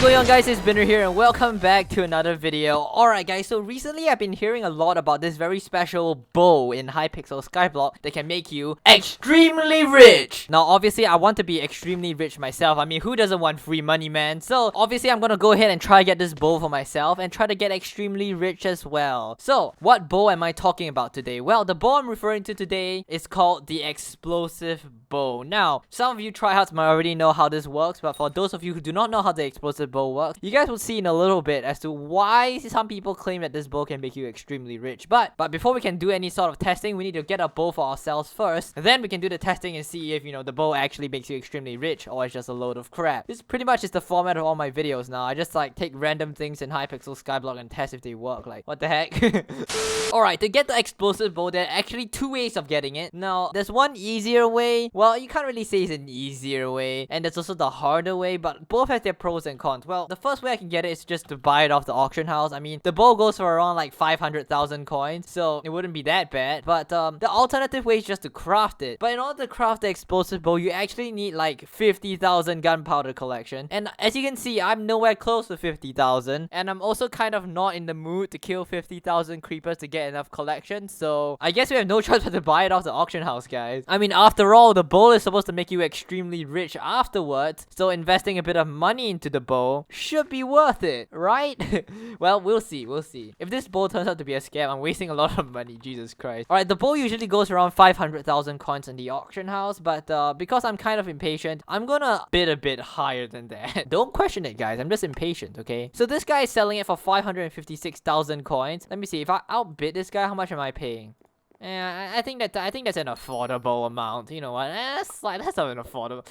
going on, guys? It's Binner here and welcome back to another video. Alright guys, so recently I've been hearing a lot about this very special bow in Hypixel Skyblock that can make you extremely rich. Now obviously I want to be extremely rich myself. I mean, who doesn't want free money, man? So obviously I'm gonna go ahead and try to get this bow for myself and try to get extremely rich as well. So what bow am I talking about today? Well, the bow I'm referring to today is called the explosive bow. Now some of you tryhards might already know how this works, but for those of you who do not know how the explosive bow works, you guys will see in a little bit as to why some people claim that this bow can make you extremely rich. But before we can do any sort of testing, we need to get a bow for ourselves first, and then we can do the testing and see if, you know, the bow actually makes you extremely rich or it's just a load of crap. This pretty much is the format of all my videos now. I just like take random things in Hypixel Skyblock and test if they work. Like, what the heck? Alright, to get the explosive bow, there are actually two ways of getting it. Now, there's one easier way. Well, you can't really say it's an easier way, and there's also the harder way, but both have their pros and cons. Well, the first way I can get it is just to buy it off the auction house. I mean, the bow goes for around like 500,000 coins, so it wouldn't be that bad. But the alternative way is just to craft it. But in order to craft the explosive bow, you actually need like 50,000 gunpowder collection. And as you can see, I'm nowhere close to 50,000, and I'm also kind of not in the mood to kill 50,000 creepers to get enough collection. So I guess we have no choice but to buy it off the auction house, guys. I mean, after all, the bow is supposed to make you extremely rich afterwards, so investing a bit of money into the bow should be worth it, right? Well, we'll see. If this bow turns out to be a scam, I'm wasting a lot of money. Jesus Christ. Alright, the bow usually goes around 500,000 coins in the auction house, but because I'm kind of impatient, I'm gonna bid a bit higher than that. Don't question it, guys. I'm just impatient, okay? So this guy is selling it for 556,000 coins. Let me see. If I outbid this guy, how much am I paying? Yeah, I think that's an affordable amount. You know what? That's not an affordable.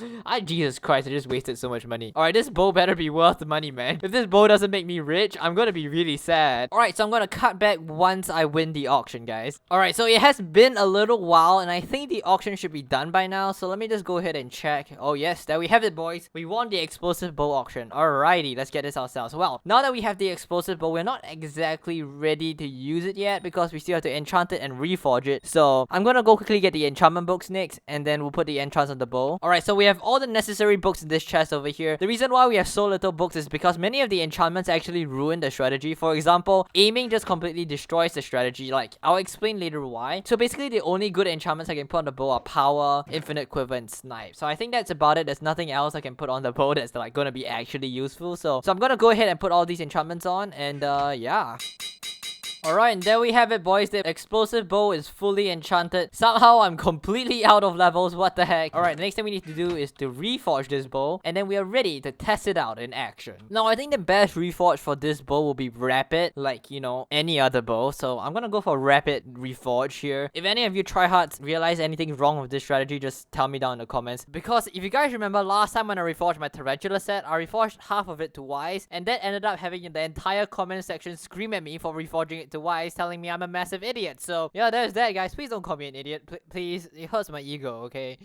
Jesus Christ, I just wasted so much money. Alright, this bow better be worth the money, man. If this bow doesn't make me rich, I'm gonna be really sad. Alright, so I'm gonna cut back once I win the auction, guys. Alright, so it has been a little while, and I think the auction should be done by now. So let me just go ahead and check. Oh yes, there we have it, boys. We won the explosive bow auction. Alrighty, let's get this ourselves. Well, now that we have the explosive bow, we're not exactly ready to use it yet because we still have to enchant it and reforge it. So I'm gonna go quickly get the enchantment books next, and then we'll put the enchants on the bow. Alright, so we have all the necessary books in this chest over here. The reason why we have so little books is because many of the enchantments actually ruin the strategy. For example, aiming just completely destroys the strategy. Like, I'll explain later why. So basically, the only good enchantments I can put on the bow are power, infinite quiver, and snipe. So I think that's about it. There's nothing else I can put on the bow that's like gonna be actually useful. So I'm gonna go ahead and put all these enchantments on, and yeah. Alright, and there we have it, boys. The explosive bow is fully enchanted. Somehow I'm completely out of levels. What the heck? Alright, the next thing we need to do is to reforge this bow, and then we are ready to test it out in action. Now, I think the best reforge for this bow will be rapid, like, you know, any other bow. So I'm gonna go for rapid reforge here. If any of you tryhards realize anything wrong with this strategy, just tell me down in the comments. Because if you guys remember last time when I reforged my tarantula set, I reforged half of it to wise, and that ended up having the entire comment section scream at me for reforging it to wise, telling me I'm a massive idiot. So yeah, there's that, guys. Please don't call me an idiot. Please, it hurts my ego, okay?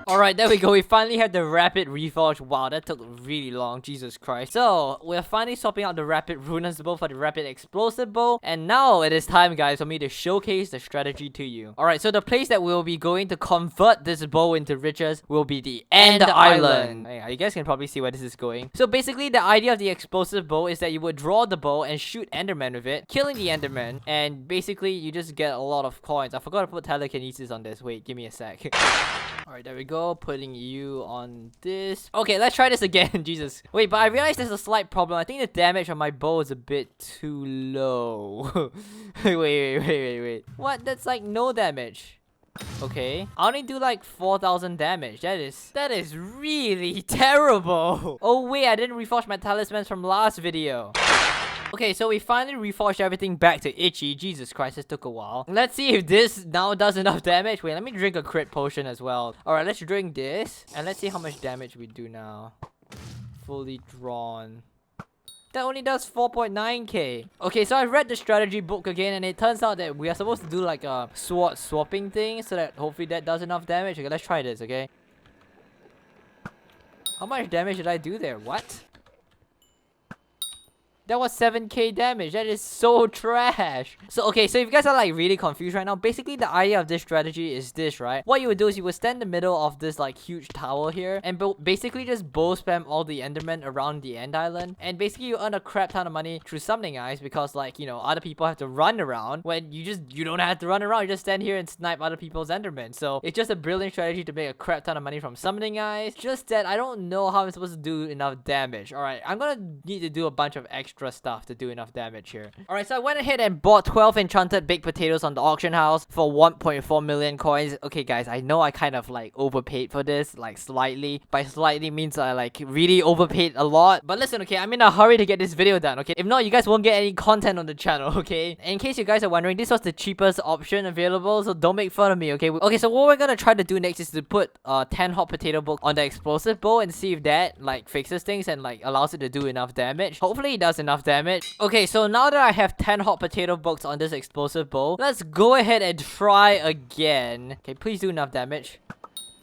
Alright, there we go. We finally have the rapid reforge. Wow, that took really long. Jesus Christ. So, we're finally swapping out the rapid ruinous bow for the rapid explosive bow. And now it is time, guys, for me to showcase the strategy to you. Alright, so the place that we'll be going to convert this bow into riches will be the End Island. Yeah, you guys can probably see where this is going. So basically, the idea of the explosive bow is that you would draw the bow and shoot Enderman with it, killing the Enderman. And basically, you just get a lot of coins. I forgot to put telekinesis on this. Wait, give me a sec. Alright, there we go. Putting you on this. Okay, let's try this again. Jesus. Wait, but I realized there's a slight problem. I think the damage on my bow is a bit too low. Wait. What? That's like no damage. Okay. I only do like 4,000 damage. That is really terrible. Oh wait, I didn't reforge my talismans from last video. Okay, so we finally reforged everything back to Itchy. Jesus Christ, this took a while. Let's see if this now does enough damage. Wait, let me drink a crit potion as well. Alright, let's drink this. And let's see how much damage we do now. Fully drawn. That only does 4.9k. Okay, so I read the strategy book again, and it turns out that we are supposed to do like a sword swapping thing, so that hopefully that does enough damage. Okay, let's try this, okay? How much damage did I do there? What? That was 7k damage. That is so trash. So okay, so if you guys are like really confused right now, basically the idea of this strategy is this, right? What you would do is you would stand in the middle of this like huge tower here and basically just bow spam all the endermen around the end island, and basically you earn a crap ton of money through summoning eyes, because like, you know, other people have to run around when you don't have to run around. You just stand here and snipe other people's endermen. So it's just a brilliant strategy to make a crap ton of money from summoning eyes. Just that I don't know how I'm supposed to do enough damage. All right, I'm gonna need to do a bunch of extra stuff to do enough damage here. All right, so I went ahead and bought 12 enchanted baked potatoes on the auction house for 1.4 million coins. Okay guys, I know I kind of like overpaid for this, like slightly. By slightly means I like really overpaid a lot. But listen, okay, I'm in a hurry to get this video done, okay? If not, you guys won't get any content on the channel, okay? In case you guys are wondering, this was the cheapest option available, so don't make fun of me, okay? Okay, so what we're gonna try to do next is to put 10 hot potato books on the explosive bow and see if that like fixes things and like allows it to do enough damage. Hopefully it does enough damage. Okay, so now that I have 10 hot potato books on this explosive bow, let's go ahead and try again. Okay, please do enough damage.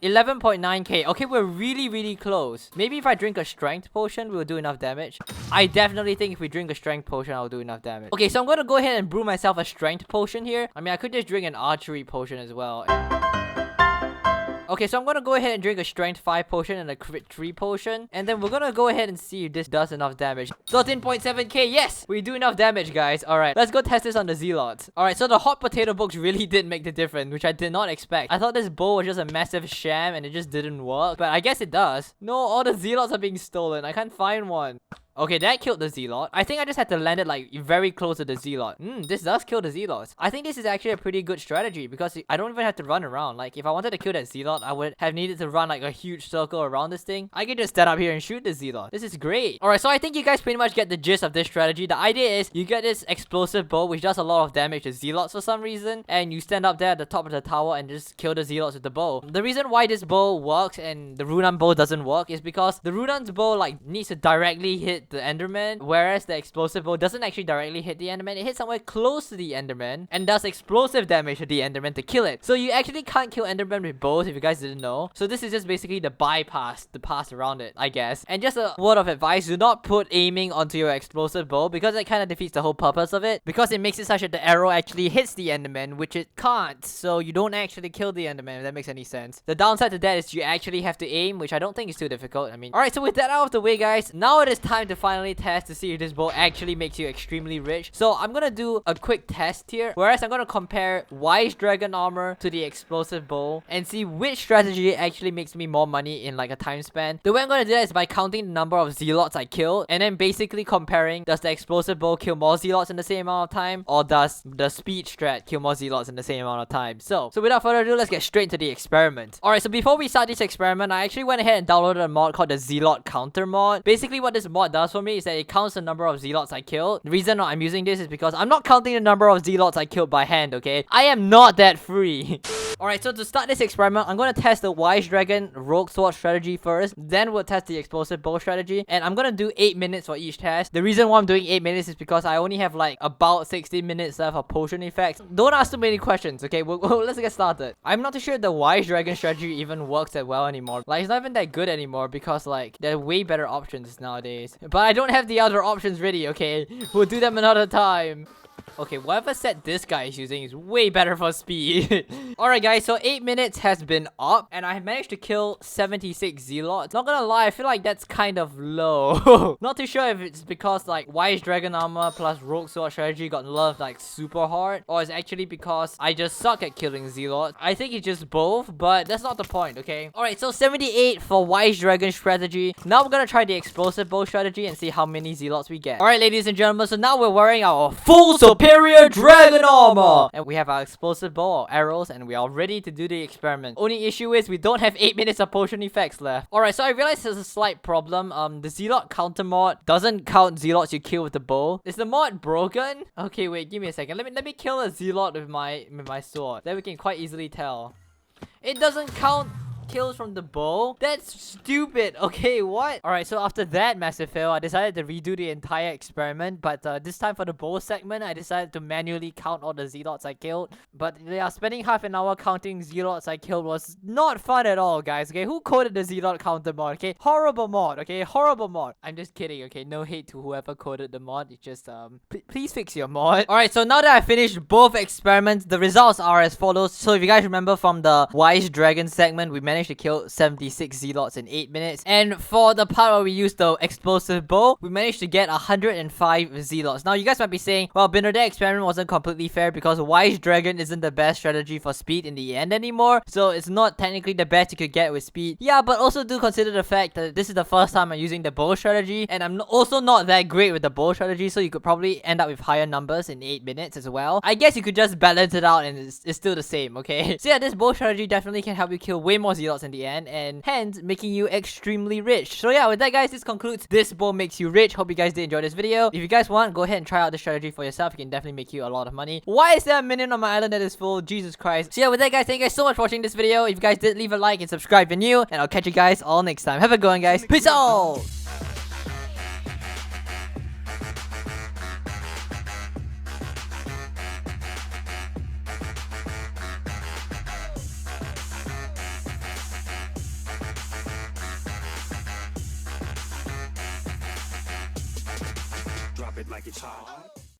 11.9k. Okay, we're really close. Maybe if I drink a strength potion, we'll do enough damage. I definitely think if we drink a strength potion, I'll do enough damage. Okay, so I'm gonna go ahead and brew myself a strength potion here. I mean, I could just drink an archery potion as well. Okay, so I'm gonna go ahead and drink a strength 5 potion and a crit 3 potion, and then we're gonna go ahead and see if this does enough damage. 13.7k. Yes, we do enough damage, guys. All right, let's go test this on the zealots. All right, so the hot potato books really did make the difference, which I did not expect. I thought this bow was just a massive sham and it just didn't work, but I guess it does. No, all the zealots are being stolen. I can't find one. Okay, that killed the zealot. I think I just had to land it like very close to the zealot. This does kill the zealots. I think this is actually a pretty good strategy because I don't even have to run around. Like if I wanted to kill that zealot, I would have needed to run like a huge circle around this thing. I can just stand up here and shoot the zealot. This is great. Alright, so I think you guys pretty much get the gist of this strategy. The idea is you get this explosive bow which does a lot of damage to zealots for some reason, and you stand up there at the top of the tower and just kill the zealots with the bow. The reason why this bow works and the Runan bow doesn't work is because the Runan's bow like needs to directly hit the Enderman, whereas the explosive bow doesn't actually directly hit the Enderman. It hits somewhere close to the Enderman and does explosive damage to the Enderman to kill it. So you actually can't kill Enderman with bows, if you guys didn't know. So this is just basically the bypass, the pass around it, I guess. And just a word of advice, do not put aiming onto your explosive bow because it kind of defeats the whole purpose of it, because it makes it such that the arrow actually hits the Enderman, which it can't. So you don't actually kill the Enderman, if that makes any sense. The downside to that is you actually have to aim, which I don't think is too difficult. I mean, alright, so with that out of the way, guys, now it is time to finally test to see if this bow actually makes you extremely rich. So I'm gonna do a quick test here, whereas I'm gonna compare Wise Dragon Armor to the explosive bow and see which strategy actually makes me more money in like a time span. The way I'm gonna do that is by counting the number of zealots I killed and then basically comparing, does the explosive bow kill more zealots in the same amount of time, or does the speed strat kill more zealots in the same amount of time? So without further ado, let's get straight into the experiment. Alright, so before we start this experiment, I actually went ahead and downloaded a mod called the Zealot Counter mod. Basically what this mod does for me is that it counts the number of zealots I killed. The reason I'm using this is because I'm not counting the number of zealots I killed by hand, okay? I am not that free. Alright, so to start this experiment, I'm gonna test the Wise Dragon Rogue Sword strategy first, then we'll test the explosive bow strategy, and I'm gonna do 8 minutes for each test. The reason why I'm doing 8 minutes is because I only have like about 16 minutes left of potion effects. Don't ask too many questions, okay? Let's get started. I'm not too sure the Wise Dragon strategy even works that well anymore. Like, it's not even that good anymore because like there are way better options nowadays. But I don't have the other options ready, okay? We'll do them another time. Okay, whatever set this guy is using is way better for speed. Alright guys, so 8 minutes has been up and I have managed to kill 76 zealots. Not gonna lie, I feel like that's kind of low. Not too sure if it's because like Wise Dragon Armor plus Rogue Sword strategy got nerfed like super hard, or it's actually because I just suck at killing zealots. I think it's just both, but that's not the point, okay? Alright, so 78 for Wise Dragon strategy. Now we're gonna try the explosive bow strategy and see how many zealots we get. Alright ladies and gentlemen, so now we're wearing our full superior dragon armor and we have our explosive bow, our arrows, and we are ready to do the experiment. Only issue is we don't have 8 minutes of potion effects left. Alright, so I realized there's a slight problem. The Zealot counter mod doesn't count zealots you kill with the bow. Is the mod broken? Okay, wait, give me a second. Let me kill a zealot with my sword. Then we can quite easily tell. It doesn't count. kills from the bow? That's stupid. Okay, what? Alright, so after that massive fail, I decided to redo the entire experiment. But this time for the bow segment, I decided to manually count all the zealots I killed. But yeah, spending half an hour counting zealots I killed was not fun at all, guys. Okay, who coded the zealot counter mod? Okay, horrible mod. Okay, horrible mod. I'm just kidding. Okay, no hate to whoever coded the mod. It's just please fix your mod. Alright, so now that I finished both experiments, the results are as follows. So if you guys remember from the Wise Dragon segment, we managed to kill 76 zealots in 8 minutes. And for the part where we used the explosive bow, we managed to get 105 zealots. Now you guys might be saying, well, Bernadette experiment wasn't completely fair because Wise Dragon isn't the best strategy for speed in the end anymore. So it's not technically the best you could get with speed. Yeah, but also do consider the fact that this is the first time I'm using the bow strategy. And I'm also not that great with the bow strategy. So you could probably end up with higher numbers in 8 minutes as well. I guess you could just balance it out and it's still the same, okay? So yeah, this bow strategy definitely can help you kill way more zealots in the end and hence making you extremely rich. So yeah, with that guys, this concludes This Bow Makes You Rich. Hope you guys did enjoy this video. If you guys want, go ahead and try out this strategy for yourself. It can definitely make you a lot of money. Why is there a minion on my island that is full? Jesus Christ. So yeah, with that guys, thank you guys so much for watching this video. If you guys did, leave a like and subscribe if you're new, and I'll catch you guys all next time. Have a good one, guys. Peace out! Drop it like it's hot.